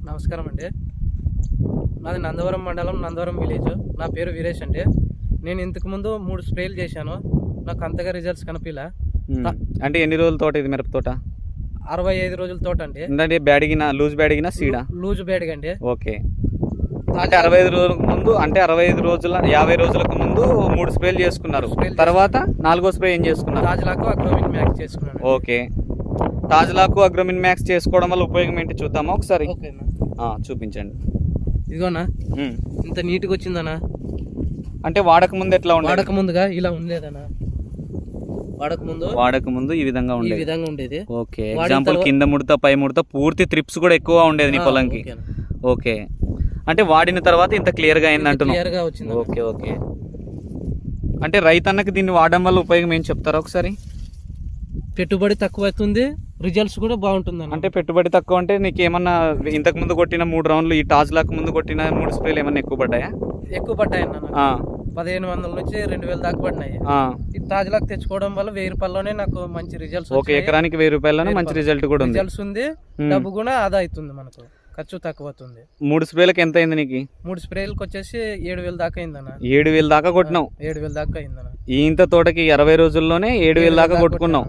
నమస్కారం అండి. నాది నందవరం మండలం, నందవరం విలేజ్. నా పేరు వీరేష్ అండి. నేను ఇంతకుముందు 3 స్ప్రేలు చేశాను. నాకు అంతగా రిజల్ట్స్ కనిపించలే. అంటే ఎన్ని రోజుల తోట ఇది మిరప తోట? 65 రోజుల తోట అండి. అంటే బ్యాడిగిన లూజ్ బ్యాడిగిన సీడా? లూజ్ బ్యాడిగ్ అండి. ఓకే. అంటే 65 రోజులకు ముందు, అంటే 50 రోజులకు ముందు 3 స్ప్రేలు చేసుకున్నారు. తర్వాత 4వ స్ప్రే ఏం చేసుకున్నారు? తాజ్లాకు అగ్రోమిన్ మ్యాక్స్ చేసుకున్నాను. ఓకే. తాజ్లాకు అగ్రోమిన్ మ్యాక్స్ చేసుకోవడం వల్ల ఉపయోగం ఏంటి చూద్దామా ఒకసారి? చూపించండి. ఇదిగోనా ఇంత నీట్గా వచ్చిందనా. అంటే వాడక ముందు ఎట్లా ఉండేది? వాడక ముందుగా ఇలా ఉండేదనా. వాడక ముందు ఈ విధంగా ఉండేది. ఓకే. ఎగ్జాంపుల్ కింద ముడత పై ముడత పూర్తి త్రిప్స్ కూడా ఎక్కువ ఉండేది నీ పొలంకి. ఓకే. అంటే వాడిన తర్వాత ఇంత క్లియర్ గా అయింది అంటున్నావు. Okay okay. అంటే రైతన్నకి దీన్ని వాడడం వల్ల ఉపయోగం ఏం చెప్తారా ఒకసారి? పెట్టుబడి తక్కువ అవుతుంది, రిజల్ట్స్ కూడా బాగుంటుంది. అంటే పెట్టుబడి తక్కువ అంటే నీకు ఏమన్నా ఇంతకు ముందు కొట్టిన 3 రౌండ్లు ఈ టాజ్లాక్ ముందు కొట్టిన 3 స్ప్రేలు ఏమన్నా ఎక్కువ పడ్డాయా? ఎక్కువ పడ్డాయి అన్న. 1500 నుంచి 2000 దాకా పడినాయి. ఈ తాజ్లాక్ తెచ్చుకోవడం వల్ల 1000 రూపాయల్లోనే నాకు మంచి రిజల్ట్స్. ఓకే. ఎకరానికి 1000 రూపాయలనే మంచి రిజల్ట్ కూడా ఉంది. రిజల్ట్స్ ఉంది, డబ్బు కూడా ఆదా అవుతుంది, మనకు ఖర్చు తక్కువ అవుతుంది. 3 స్ప్రేలకు ఎంత అయింది నీకు? 3 స్ప్రేలకు వచ్చేసి 7000 దాకా అయిందన్న. 7000 దాకా కొట్టినావు? 7000 దాకా అయిందన్న. ఇంత తోటకి 60 రోజుల్లోనే 7000 దాకా కొట్టుకున్నావు.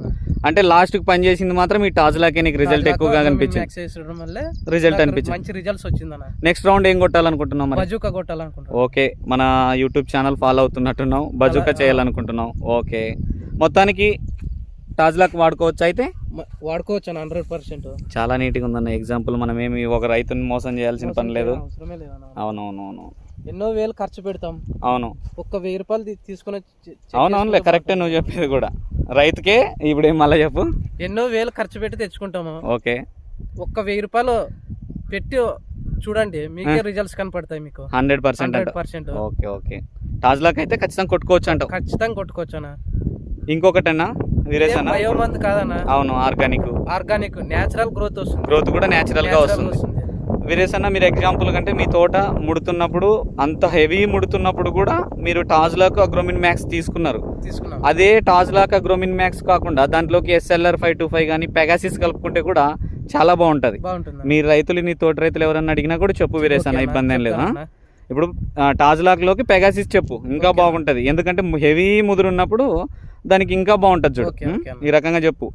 అంటే లాస్ట్ కి పని చేసింది మాత్రం ఈ టాజ్లాకే నీకు రిజల్ట్ ఎక్కువగా కనిపించింది. రిజల్ట్ అనిపించింది, మంచి రిజల్ట్స్ వచ్చిందన్న. నెక్స్ట్ రౌండ్ ఏం కొట్టాలనుకుంటున్నావు? బజూకా కొట్టాలనుకుంటున్నాను. ఓకే. మన యూట్యూబ్ ఛానల్ ఫాలో అవుతున్నట్టున్నావు, బజూకా చేయాలనుకుంటున్నావు. ఓకే. మొత్తానికి టాజ్లాక్ వాడుకోవచ్చు అయితే? వాడుకోవచ్చు అన్న, 100%. చాలా నీట్గా ఉందన్న. ఎగ్జాంపుల్ మనం ఏమి ఒక రైతుని మోసం చేయాల్సిన పని లేదు. అవునవునవును. ఎన్నో వేలు ఖర్చు పెడతాం. అవును. ఒక్క 1000 రూపాయలు తీసుకుని. అవునవునులే, కరెక్టే నువ్వు చెప్పేది కూడా. రైతుకే ఇప్పుడు ఏం మళ్ళీ చెప్పు. ఎన్నో వేలు ఖర్చు పెట్టి తెచ్చుకుంటాము. ఓకే. ఒక్క 1000 రూపాయలు పెట్టి చూడండి, మీకే రిజల్ట్స్ కనపడతాయి మీకు 100%. Okay okay. టాజ్లాక్ అయితే ఖచ్చితంగా కొట్టుకోవచ్చు అంటావు? ఖచ్చితంగా కొట్టుకోవచ్చు అన్న. ఇంకొకటన్నా వీరేష్ అన్న, బయోమంత్ కాదన్న. అవును, ఆర్గానిక్ నేచురల్ గ్రోత్ వస్తుంది. గ్రోత్ కూడా నేచురల్ గా వస్తుంది. వీరేష్ అన్న, మీరు ఎగ్జాంపుల్ కంటే మీ తోట ముడుతున్నప్పుడు, అంత హెవీ ముడుతున్నప్పుడు కూడా మీరు టాజ్లాక్ అగ్రోమిన్ మ్యాక్స్ తీసుకున్నారు. అదే టాజ్లాక్ అగ్రోమిన్ మ్యాక్స్ కాకుండా దాంట్లోకి SLR 525 కానీ పెగాసిస్ కలుపుకుంటే కూడా చాలా బాగుంటది. మీ రైతులు, నీ తోట రైతులు ఎవరన్నా అడిగినా కూడా చెప్పు వీరేష్ అన్న, ఇబ్బంది ఏం లేదు. ఇప్పుడు టాజ్లాక్ లోకి పెగాసిస్ చెప్పు, ఇంకా బాగుంటది. ఎందుకంటే హెవీ ముదురున్నప్పుడు దానికి ఇంకా బాగుంటది చూడు. ఈ రకంగా చెప్పు.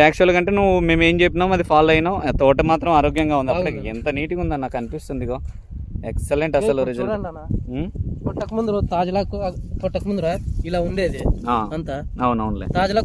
యాక్చువల్ కంటే మేము ఏం చెప్పినాం అది ఫాలో అయినాం. తోట మాత్రం ఆరోగ్యంగా ఉంది. అప్పటికి ఎంత నీట్గా ఉందని నాకు అనిపిస్తుంది. ఎక్సలెంట్ అసలు రిజల్ట్. కొట్టక ముందు తాజ్లాక్ కొట్టక ముందు ఇలా ఉండేది అంతా. అవునవునులే. తాజ్లాక్